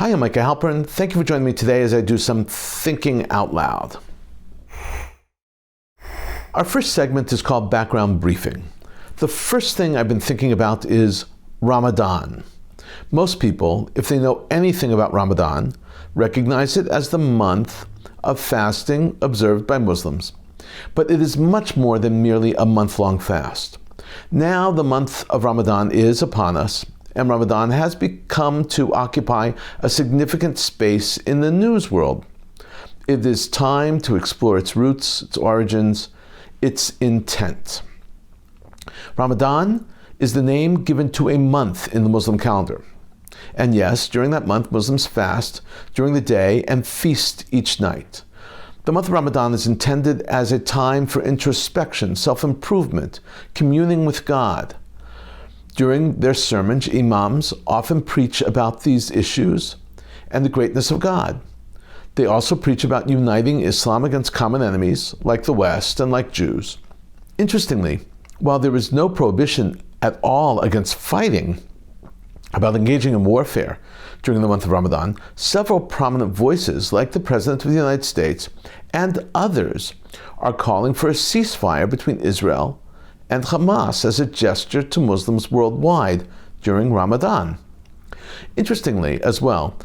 Hi, I'm Micah Halpern. Thank you for joining me today as I do some thinking out loud. Our first segment is called Background Briefing. The first thing I've been thinking about is Ramadan. Most people, if they know anything about Ramadan, recognize it as the month of fasting observed by Muslims. But it is much more than merely a month-long fast. Now the month of Ramadan is upon us, and Ramadan has become to occupy a significant space in the news world. It is time to explore its roots, its origins, its intent. Ramadan is the name given to a month in the Muslim calendar. And yes, during that month, Muslims fast during the day and feast each night. The month of Ramadan is intended as a time for introspection, self-improvement, communing with God. During their sermons, imams often preach about these issues and the greatness of God. They also preach about uniting Islam against common enemies like the West and like Jews. Interestingly, while there is no prohibition at all against fighting, about engaging in warfare during the month of Ramadan, several prominent voices, like the President of the United States and others, are calling for a ceasefire between Israel and Hamas as a gesture to Muslims worldwide during Ramadan. Interestingly, as well,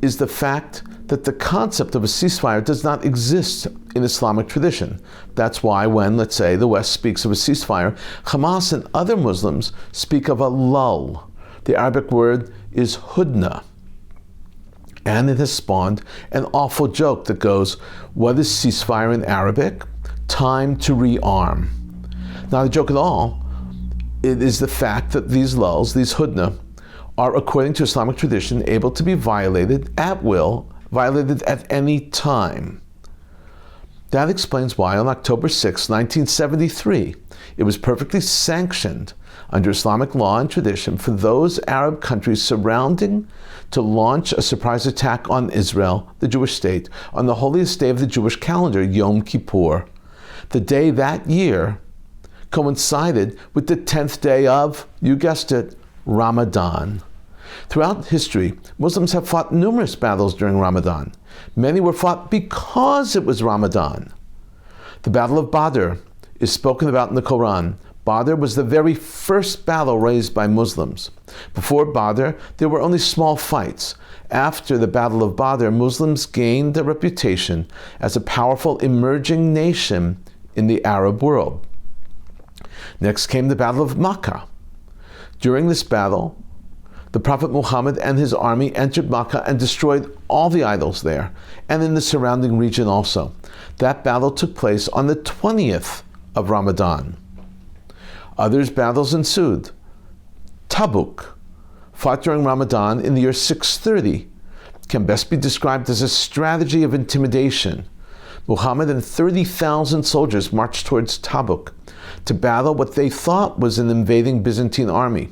is the fact that the concept of a ceasefire does not exist in Islamic tradition. That's why when, let's say, the West speaks of a ceasefire, Hamas and other Muslims speak of a lull. The Arabic word is hudna. And it has spawned an awful joke that goes, what is ceasefire in Arabic? Time to rearm. Not a joke at all. It is the fact that these lulls, these hudna, are, according to Islamic tradition, able to be violated at will, violated at any time. That explains why on October 6, 1973, it was perfectly sanctioned under Islamic law and tradition for those Arab countries surrounding to launch a surprise attack on Israel, the Jewish state, on the holiest day of the Jewish calendar, Yom Kippur. The day that year coincided with the 10th day of, you guessed it, Ramadan. Throughout history, Muslims have fought numerous battles during Ramadan. Many were fought because it was Ramadan. The Battle of Badr is spoken about in the Quran. Badr was the very first battle raised by Muslims. Before Badr, there were only small fights. After the Battle of Badr, Muslims gained a reputation as a powerful emerging nation in the Arab world. Next came the Battle of Makkah. During this battle, the Prophet Muhammad and his army entered Makkah and destroyed all the idols there, and in the surrounding region also. That battle took place on the 20th of Ramadan. Other battles ensued. Tabuk, fought during Ramadan in the year 630, can best be described as a strategy of intimidation. Muhammad and 30,000 soldiers marched towards Tabuk to battle what they thought was an invading Byzantine army.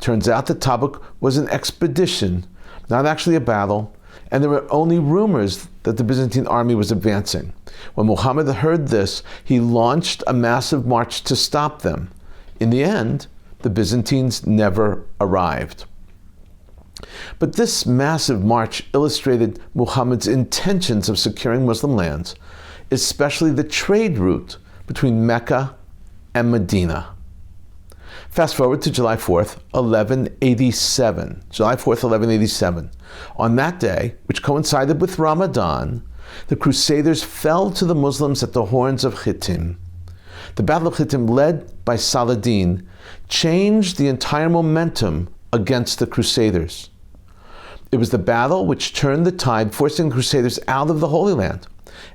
Turns out that Tabuk was an expedition, not actually a battle, and there were only rumors that the Byzantine army was advancing. When Muhammad heard this, he launched a massive march to stop them. In the end, the Byzantines never arrived. But this massive march illustrated Muhammad's intentions of securing Muslim lands, especially the trade route between Mecca and Medina. Fast forward to July 4th, 1187. July 4th, 1187. On that day, which coincided with Ramadan, the Crusaders fell to the Muslims at the Horns of Hittim. The Battle of Hittim, led by Saladin, changed the entire momentum against the Crusaders. It was the battle which turned the tide, forcing the Crusaders out of the Holy Land.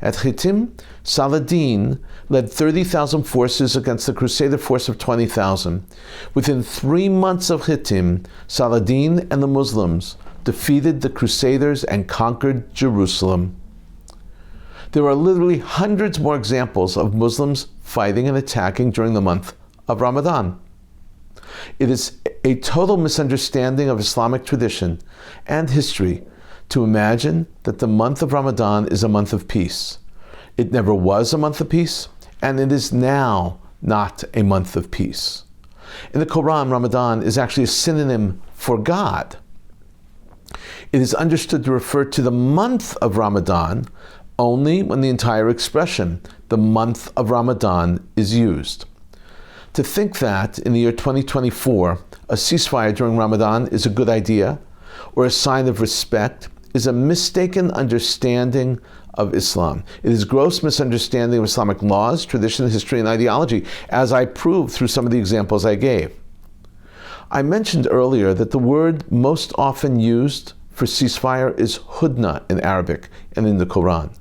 At Hittim, Saladin led 30,000 forces against the Crusader force of 20,000. Within 3 months of Hittim, Saladin and the Muslims defeated the Crusaders and conquered Jerusalem. There are literally hundreds more examples of Muslims fighting and attacking during the month of Ramadan. It is a total misunderstanding of Islamic tradition and history to imagine that the month of Ramadan is a month of peace. It never was a month of peace, and it is now not a month of peace. In the Quran, Ramadan is actually a synonym for God. It is understood to refer to the month of Ramadan only when the entire expression, the month of Ramadan, is used. To think that in the year 2024, a ceasefire during Ramadan is a good idea or a sign of respect is a mistaken understanding of Islam. It is gross misunderstanding of Islamic laws, tradition, history, and ideology, as I proved through some of the examples I gave. I mentioned earlier that the word most often used for ceasefire is hudna in Arabic and in the Quran.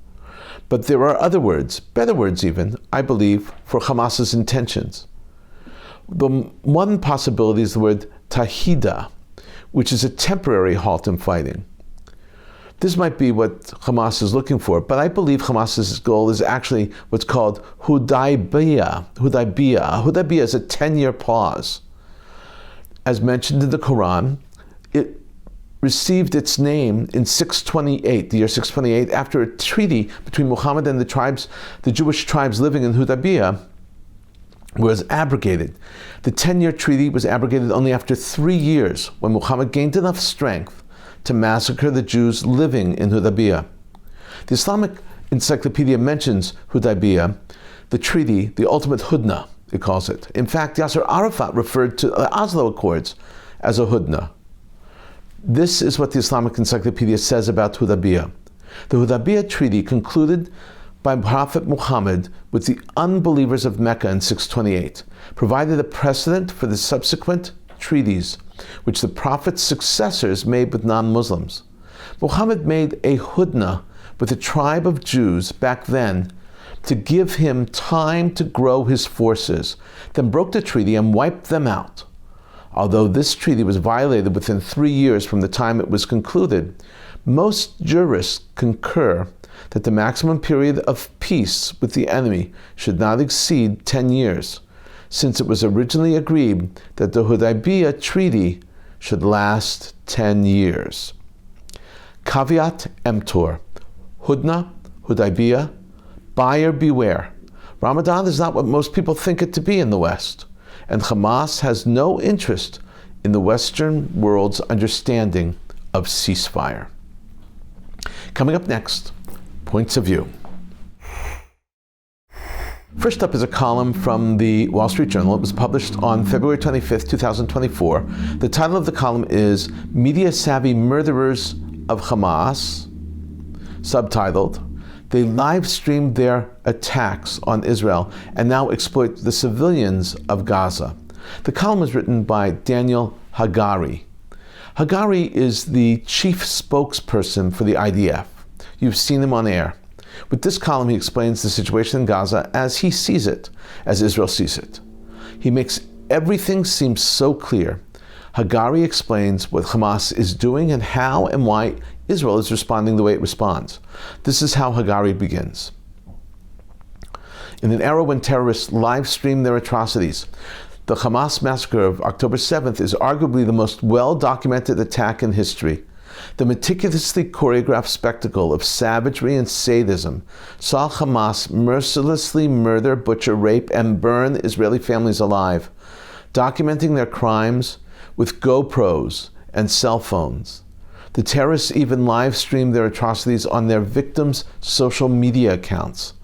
But there are other words, better words even, I believe, for Hamas's intentions. The one possibility is the word tahida, which is a temporary halt in fighting. This might be what Hamas is looking for, but I believe Hamas's goal is actually what's called Hudaybiyah. Hudaybiyah is a 10-year pause. As mentioned in the Quran, it received its name in 628, the year 628, after a treaty between Muhammad and the Jewish tribes living in Hudaybiyah was abrogated. The 10-year treaty was abrogated only after 3 years, when Muhammad gained enough strength to massacre the Jews living in Hudaybiyah. The Islamic Encyclopedia mentions Hudaybiyah, the treaty, the ultimate hudna, it calls it. In fact, Yasser Arafat referred to the Oslo Accords as a hudna. This is what the Islamic Encyclopedia says about Hudaybiyah. The Hudaybiyah Treaty, concluded by Prophet Muhammad with the unbelievers of Mecca in 628, provided a precedent for the subsequent treaties which the Prophet's successors made with non-Muslims. Muhammad made a hudna with a tribe of Jews back then to give him time to grow his forces, then broke the treaty and wiped them out. Although this treaty was violated within 3 years from the time it was concluded, most jurists concur that the maximum period of peace with the enemy should not exceed 10 years, since it was originally agreed that the Hudaybiyah Treaty should last 10 years. Caveat emptor. Hudna, Hudaybiyah, buyer beware. Ramadan is not what most people think it to be in the West, and Hamas has no interest in the Western world's understanding of ceasefire. Coming up next, Points of View. First up is a column from the Wall Street Journal. It was published on February 25th, 2024. The title of the column is Media-Savvy Murderers of Hamas, subtitled, They live-streamed their attacks on Israel and now exploit the civilians of Gaza. The column was written by Daniel Hagari. Hagari is the chief spokesperson for the IDF. You've seen him on air. With this column, he explains the situation in Gaza as he sees it, as Israel sees it. He makes everything seem so clear. Hagari explains what Hamas is doing and how and why Israel is responding the way it responds. This is how Hagari begins. In an era when terrorists live stream their atrocities, the Hamas massacre of October 7th is arguably the most well-documented attack in history. The meticulously choreographed spectacle of savagery and sadism saw Hamas mercilessly murder, butcher, rape, and burn Israeli families alive, documenting their crimes with GoPros and cell phones. The terrorists even live-streamed their atrocities on their victims' social media accounts.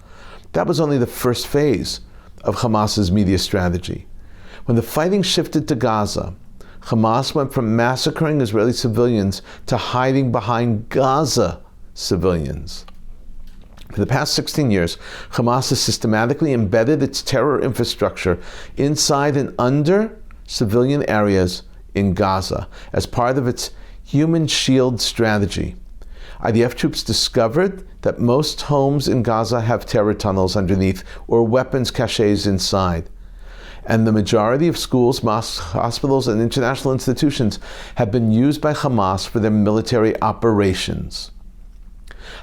That was only the first phase of Hamas's media strategy. When the fighting shifted to Gaza, Hamas went from massacring Israeli civilians to hiding behind Gaza civilians. For the past 16 years, Hamas has systematically embedded its terror infrastructure inside and under civilian areas in Gaza as part of its human shield strategy. IDF troops discovered that most homes in Gaza have terror tunnels underneath or weapons caches inside. And the majority of schools, mosques, hospitals, and international institutions have been used by Hamas for their military operations.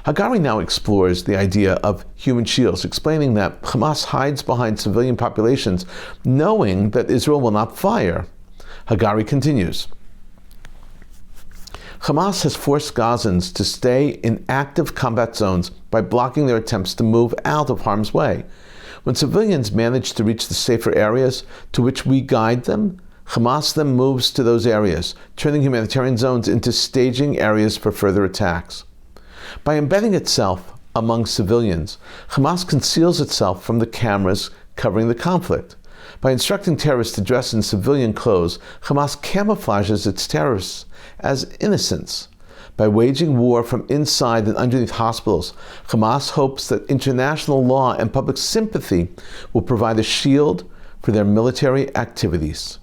Hagari now explores the idea of human shields, explaining that Hamas hides behind civilian populations, knowing that Israel will not fire. Hagari continues. Hamas has forced Gazans to stay in active combat zones by blocking their attempts to move out of harm's way. When civilians manage to reach the safer areas to which we guide them, Hamas then moves to those areas, turning humanitarian zones into staging areas for further attacks. By embedding itself among civilians, Hamas conceals itself from the cameras covering the conflict. By instructing terrorists to dress in civilian clothes, Hamas camouflages its terrorists as innocents. By waging war from inside and underneath hospitals, Hamas hopes that international law and public sympathy will provide a shield for their military activities.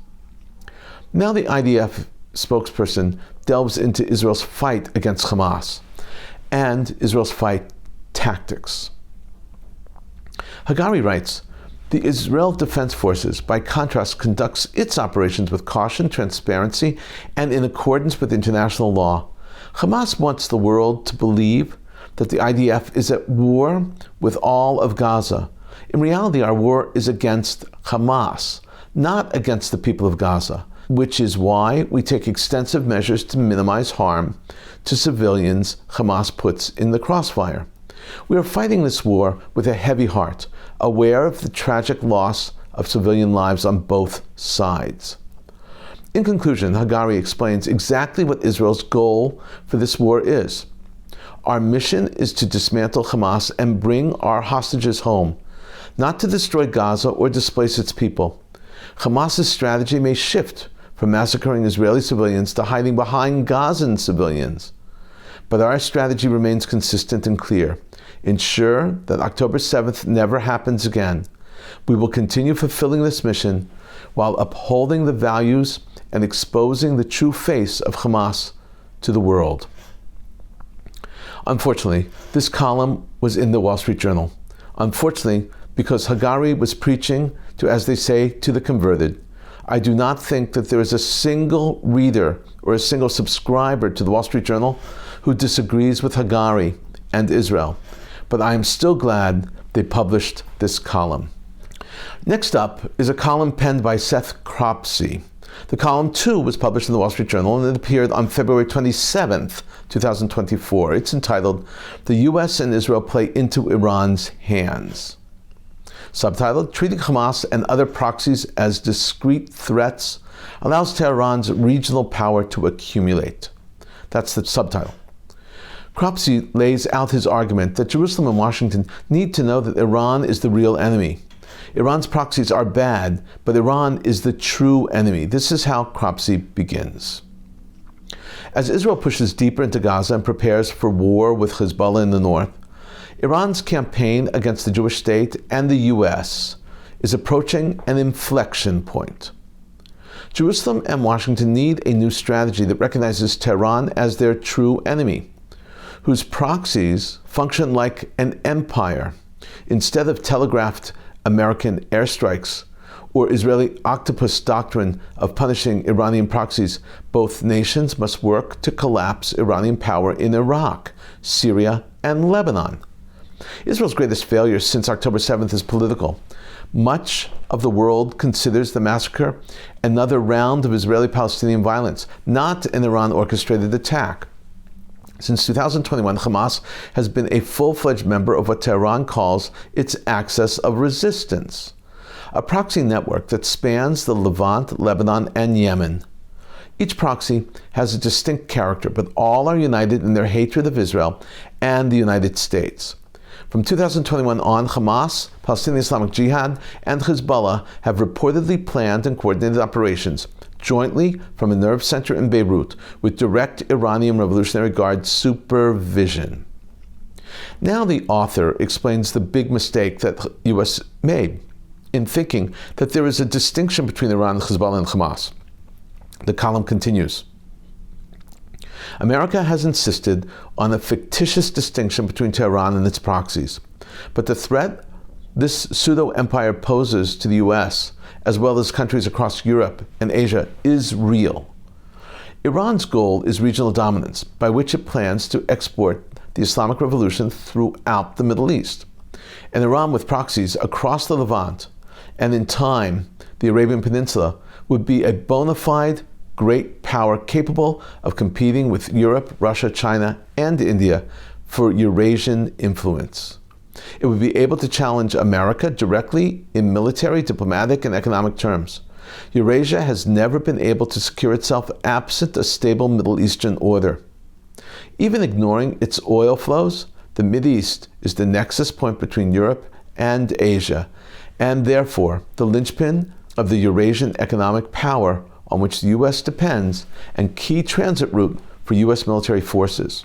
Now the IDF spokesperson delves into Israel's fight against Hamas and Israel's fight tactics. Hagari writes, "The Israel Defense Forces, by contrast, conducts its operations with caution, transparency, and in accordance with international law. Hamas wants the world to believe that the IDF is at war with all of Gaza. In reality, our war is against Hamas, not against the people of Gaza, which is why we take extensive measures to minimize harm to civilians Hamas puts in the crossfire. We are fighting this war with a heavy heart, aware of the tragic loss of civilian lives on both sides." In conclusion, Hagari explains exactly what Israel's goal for this war is. "Our mission is to dismantle Hamas and bring our hostages home, not to destroy Gaza or displace its people. Hamas's strategy may shift from massacring Israeli civilians to hiding behind Gazan civilians. But our strategy remains consistent and clear. Ensure that October 7th never happens again. We will continue fulfilling this mission while upholding the values and exposing the true face of Hamas to the world." Unfortunately, this column was in the Wall Street Journal. Unfortunately, because Hagari was preaching to, as they say, to the converted. I do not think that there is a single reader or a single subscriber to the Wall Street Journal who disagrees with Hagari and Israel. But I am still glad they published this column. Next up is a column penned by Seth Cropsey. The column, too, was published in the Wall Street Journal, and it appeared on February 27th, 2024. It's entitled, "The U.S. and Israel Play into Iran's Hands." Subtitled, "Treating Hamas and other proxies as discrete threats allows Tehran's regional power to accumulate." That's the subtitle. Cropsey lays out his argument that Jerusalem and Washington need to know that Iran is the real enemy. Iran's proxies are bad, but Iran is the true enemy. This is how Cropsey begins. As Israel pushes deeper into Gaza and prepares for war with Hezbollah in the north, Iran's campaign against the Jewish state and the U.S. is approaching an inflection point. Jerusalem and Washington need a new strategy that recognizes Tehran as their true enemy, whose proxies function like an empire instead of telegraphed American airstrikes or Israeli octopus doctrine of punishing Iranian proxies. Both nations must work to collapse Iranian power in Iraq, Syria, and Lebanon. Israel's greatest failure since October 7th is political. Much of the world considers the massacre another round of Israeli-Palestinian violence, not an Iran-orchestrated attack. Since 2021, Hamas has been a full-fledged member of what Tehran calls its axis of resistance, a proxy network that spans the Levant, Lebanon, and Yemen. Each proxy has a distinct character, but all are united in their hatred of Israel and the United States. From 2021 on, Hamas, Palestinian Islamic Jihad, and Hezbollah have reportedly planned and coordinated operations jointly from a nerve center in Beirut with direct Iranian Revolutionary Guard supervision. Now the author explains the big mistake that the U.S. made in thinking that there is a distinction between Iran, Hezbollah, and Hamas. The column continues. America has insisted on a fictitious distinction between Tehran and its proxies, but the threat this pseudo-empire poses to the U.S., as well as countries across Europe and Asia, is real. Iran's goal is regional dominance, by which it plans to export the Islamic Revolution throughout the Middle East. And Iran with proxies across the Levant, and in time, the Arabian Peninsula, would be a bona fide great power capable of competing with Europe, Russia, China, and India for Eurasian influence. It would be able to challenge America directly in military, diplomatic, and economic terms. Eurasia has never been able to secure itself absent a stable Middle Eastern order. Even ignoring its oil flows, the Mideast is the nexus point between Europe and Asia, and therefore the linchpin of the Eurasian economic power on which the U.S. depends and key transit route for U.S. military forces.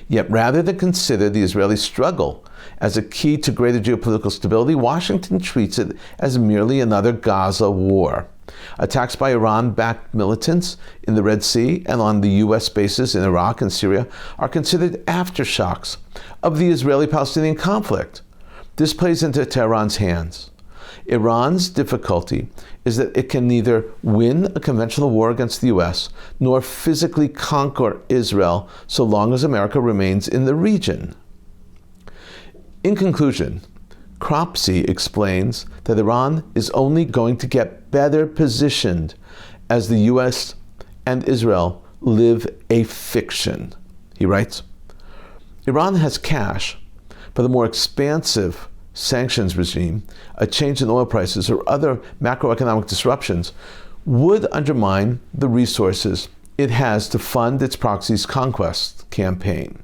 Yet rather than consider the Israeli struggle as a key to greater geopolitical stability, Washington treats it as merely another Gaza war. Attacks by Iran-backed militants in the Red Sea and on the U.S. bases in Iraq and Syria are considered aftershocks of the Israeli-Palestinian conflict. This plays into Tehran's hands. Iran's difficulty is that it can neither win a conventional war against the U.S. nor physically conquer Israel so long as America remains in the region. In conclusion, Cropsey explains that Iran is only going to get better positioned as the U.S. and Israel live a fiction. He writes, Iran has cash, but a more expansive sanctions regime, a change in oil prices, or other macroeconomic disruptions would undermine the resources it has to fund its proxy's conquest campaign.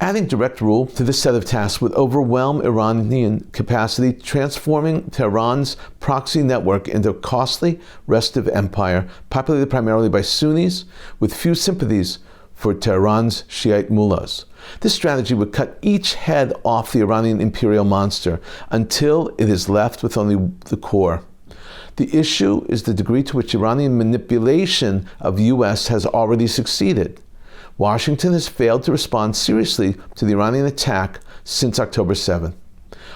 Adding direct rule to this set of tasks would overwhelm Iranian capacity, transforming Tehran's proxy network into a costly, restive empire populated primarily by Sunnis with few sympathies for Tehran's Shiite mullahs. This strategy would cut each head off the Iranian imperial monster until it is left with only the core. The issue is the degree to which Iranian manipulation of the U.S. has already succeeded. Washington has failed to respond seriously to the Iranian attack since October 7th,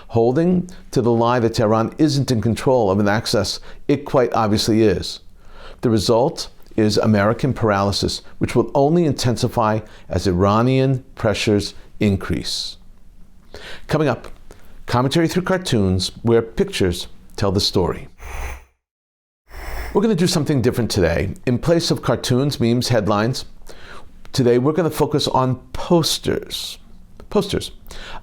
holding to the lie that Tehran isn't in control of an axis it quite obviously is. The result is American paralysis, which will only intensify as Iranian pressures increase. Coming up, commentary through cartoons where pictures tell the story. We're going to do something different today. In place of cartoons, memes, headlines, today we're going to focus on posters. Posters.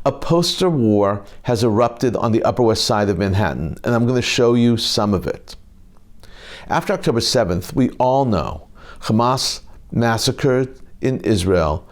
A poster war has erupted on the Upper West Side of Manhattan, and I'm going to show you some of it. After October 7th, we all know Hamas massacred in Israel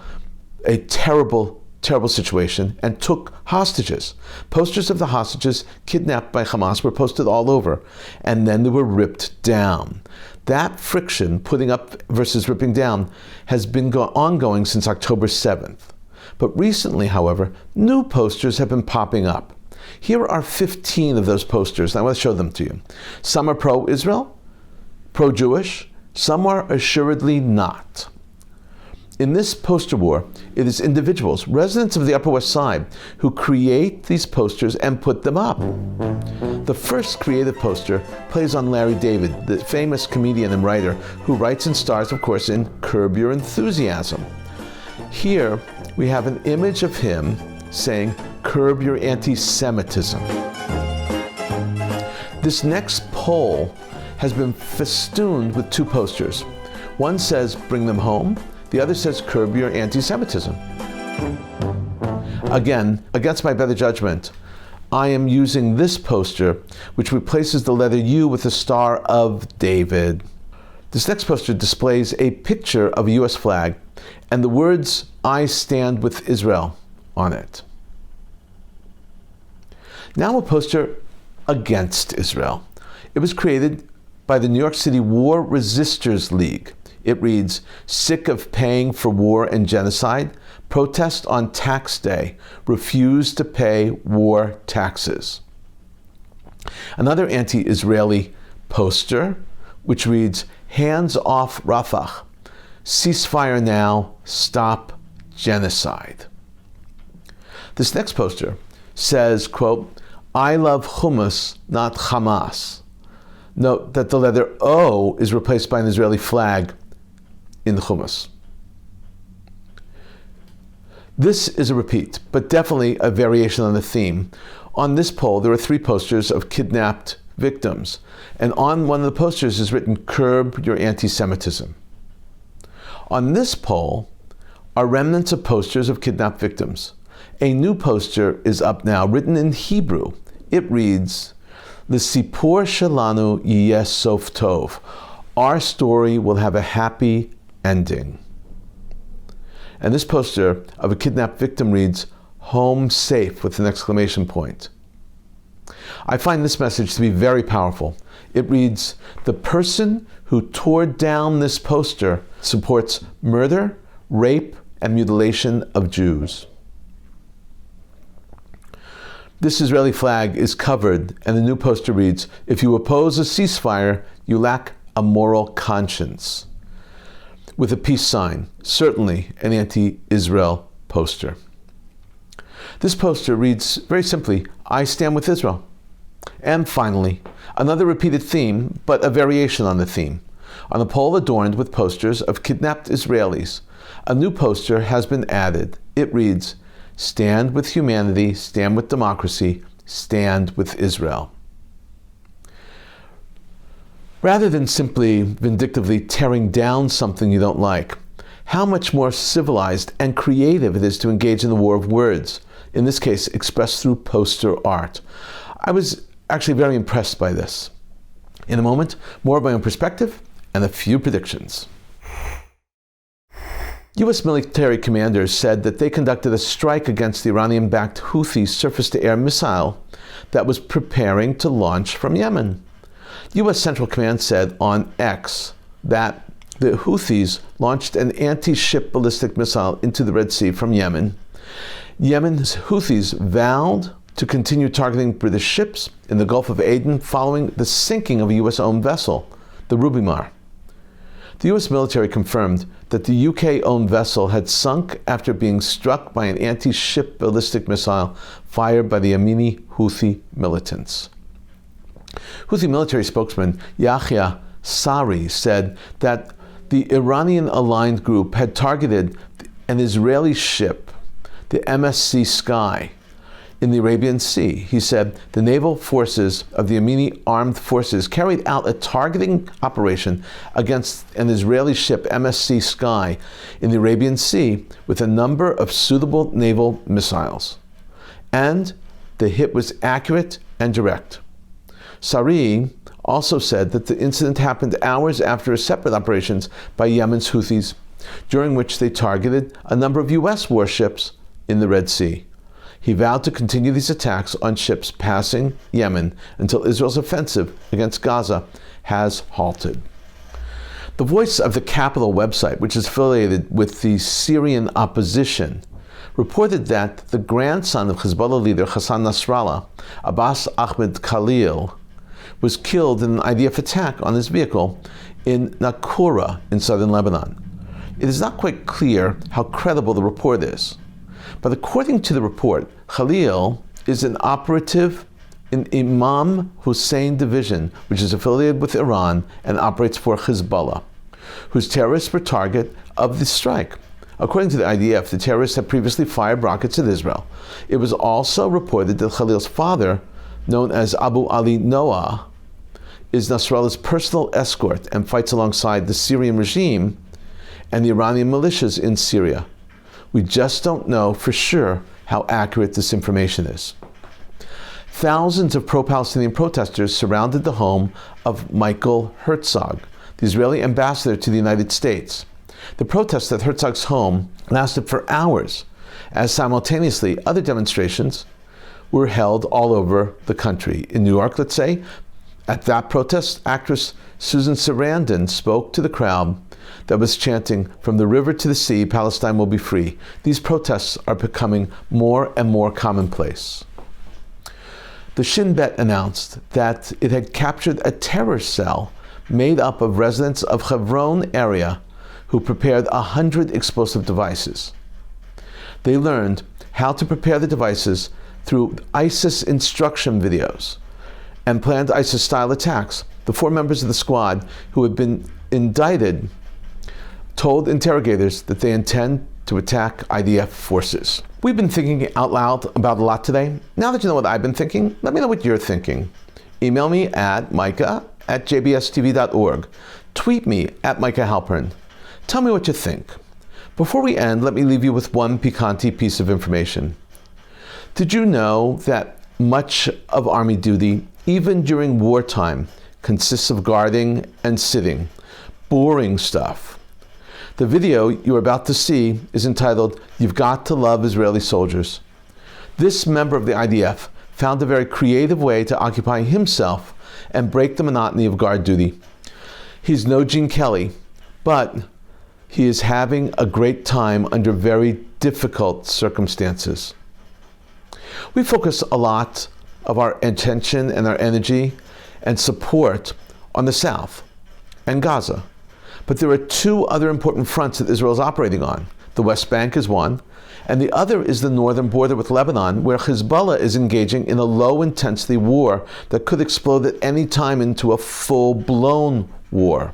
a terrible, terrible situation and took hostages. Posters of the hostages kidnapped by Hamas were posted all over, and then they were ripped down. That friction, putting up versus ripping down, has been ongoing since October 7th. But recently, however, new posters have been popping up. Here are 15 of those posters, and I want to show them to you. Some are pro-Israel, pro-Jewish, some are assuredly not. In this poster war, it is individuals, residents of the Upper West Side, who create these posters and put them up. The first creative poster plays on Larry David, the famous comedian and writer who writes and stars, of course, in Curb Your Enthusiasm. Here, we have an image of him saying, "Curb your anti-Semitism." This next poll has been festooned with two posters. One says, "Bring them home." The other says, "Curb your anti-Semitism." Again, against my better judgment, I am using this poster, which replaces the letter U with the Star of David. This next poster displays a picture of a U.S. flag and the words, "I stand with Israel," on it. Now a poster against Israel. It was created by the New York City War Resisters League. It reads, "Sick of paying for war and genocide? Protest on tax day. Refuse to pay war taxes." Another anti-Israeli poster, which reads, "Hands off Rafah. Ceasefire now. Stop genocide." This next poster says, quote, "I love hummus, not Hamas." Note that the letter O is replaced by an Israeli flag in the hummus. This is a repeat, but definitely a variation on the theme. On this poll, there are three posters of kidnapped victims, and on one of the posters is written, "Curb your anti-Semitism." On this poll are remnants of posters of kidnapped victims. A new poster is up now, written in Hebrew. It reads, L'sipur shelanu yiyeh sof tov. Our story will have a happy ending. And this poster of a kidnapped victim reads, "Home safe," with an exclamation point. I find this message to be very powerful. It reads, the person who tore down this poster supports murder, rape, and mutilation of Jews. This Israeli flag is covered, and the new poster reads, "If you oppose a ceasefire, you lack a moral conscience," with a peace sign, certainly an anti-Israel poster. This poster reads very simply, "I stand with Israel." And finally, another repeated theme, but a variation on the theme. On a pole adorned with posters of kidnapped Israelis, a new poster has been added. It reads, "Stand with humanity, stand with democracy, stand with Israel." Rather than simply vindictively tearing down something you don't like, how much more civilized and creative it is to engage in the war of words, in this case expressed through poster art. I was actually very impressed by this. In a moment, more of my own perspective and a few predictions. U.S. military commanders said that they conducted a strike against the Iranian-backed Houthi surface-to-air missile that was preparing to launch from Yemen. U.S. Central Command said on X that the Houthis launched an anti-ship ballistic missile into the Red Sea from Yemen. Yemen's Houthis vowed to continue targeting British ships in the Gulf of Aden following the sinking of a U.S.-owned vessel, the Rubimar. The U.S. military confirmed that the UK-owned vessel had sunk after being struck by an anti-ship ballistic missile fired by the Yemeni Houthi militants. Houthi military spokesman Yahya Sari said that the Iranian-aligned group had targeted an Israeli ship, the MSC Sky, in the Arabian Sea. He said the naval forces of the Yemeni armed forces carried out a targeting operation against an Israeli ship, MSC Sky, in the Arabian Sea with a number of suitable naval missiles. And the hit was accurate and direct. Sari also said that the incident happened hours after a separate operations by Yemen's Houthis, during which they targeted a number of U.S. warships in the Red Sea. He vowed to continue these attacks on ships passing Yemen until Israel's offensive against Gaza has halted. The Voice of the Capital website, which is affiliated with the Syrian opposition, reported that the grandson of Hezbollah leader Hassan Nasrallah, Abbas Ahmed Khalil, was killed in an IDF attack on his vehicle in Naqoura in southern Lebanon. It is not quite clear how credible the report is. But according to the report, Khalil is an operative in Imam Hussein division, which is affiliated with Iran and operates for Hezbollah, whose terrorists were target of the strike. According to the IDF, the terrorists had previously fired rockets at Israel. It was also reported that Khalil's father, known as Abu Ali Noah, is Nasrallah's personal escort and fights alongside the Syrian regime and the Iranian militias in Syria. We just don't know for sure how accurate this information is. Thousands of pro-Palestinian protesters surrounded the home of Michael Herzog, the Israeli ambassador to the United States. The protests at Herzog's home lasted for hours, as simultaneously other demonstrations were held all over the country. In New York, let's say, at that protest, actress Susan Sarandon spoke to the crowd that was chanting, "From the river to the sea, Palestine will be free." These protests are becoming more and more commonplace. The Shin Bet announced that it had captured a terror cell made up of residents of Hebron area who prepared 100 explosive devices. They learned how to prepare the devices through ISIS instruction videos and planned ISIS-style attacks. The 4 members of the squad who had been indicted told interrogators that they intend to attack IDF forces. We've been thinking out loud about a lot today. Now that you know what I've been thinking, let me know what you're thinking. Email me at micah@jbstv.org. Tweet me at Micah Halpern. Tell me what you think. Before we end, let me leave you with one piquante piece of information. Did you know that much of Army duty, even during wartime, consists of guarding and sitting. Boring stuff. The video you're about to see is entitled, "You've Got to Love Israeli Soldiers." This member of the IDF found a very creative way to occupy himself and break the monotony of guard duty. He's no Gene Kelly, but he is having a great time under very difficult circumstances. We focus a lot of our attention and our energy and support on the South and Gaza. But there are two other important fronts that Israel is operating on. The West Bank is one, and the other is the northern border with Lebanon, where Hezbollah is engaging in a low-intensity war that could explode at any time into a full-blown war.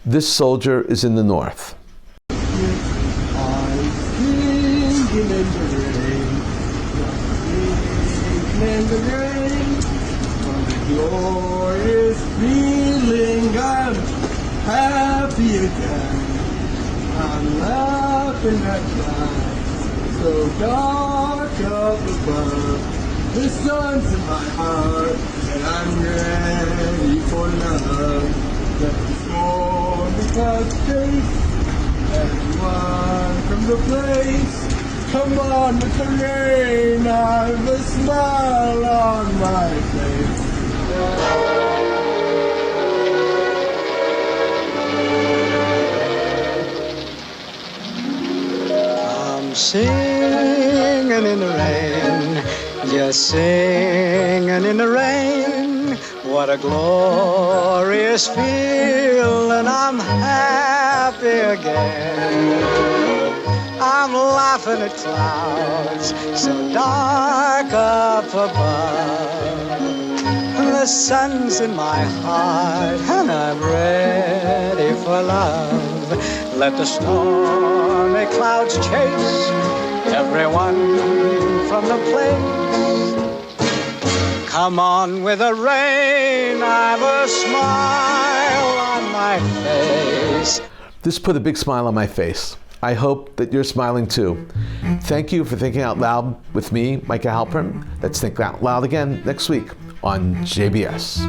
This soldier is in the north. Glorious feeling, I'm happy again. I'm laughing at night, so dark up above. The sun's in my heart, and I'm ready for love. Let the storm clouds chase everyone from the place. Come on with the rain, I've a smile on my face. I'm singing in the rain, just singing in the rain. What a glorious feeling, I'm happy again. I'm laughing at clouds so dark up above. The sun's in my heart and I'm ready for love. Let the stormy clouds chase everyone from the place. Come on with the rain, I've a smile on my face. This put a big smile on my face. I hope that you're smiling too. Thank you for thinking out loud with me, Micah Halpern. Let's think out loud again next week on JBS.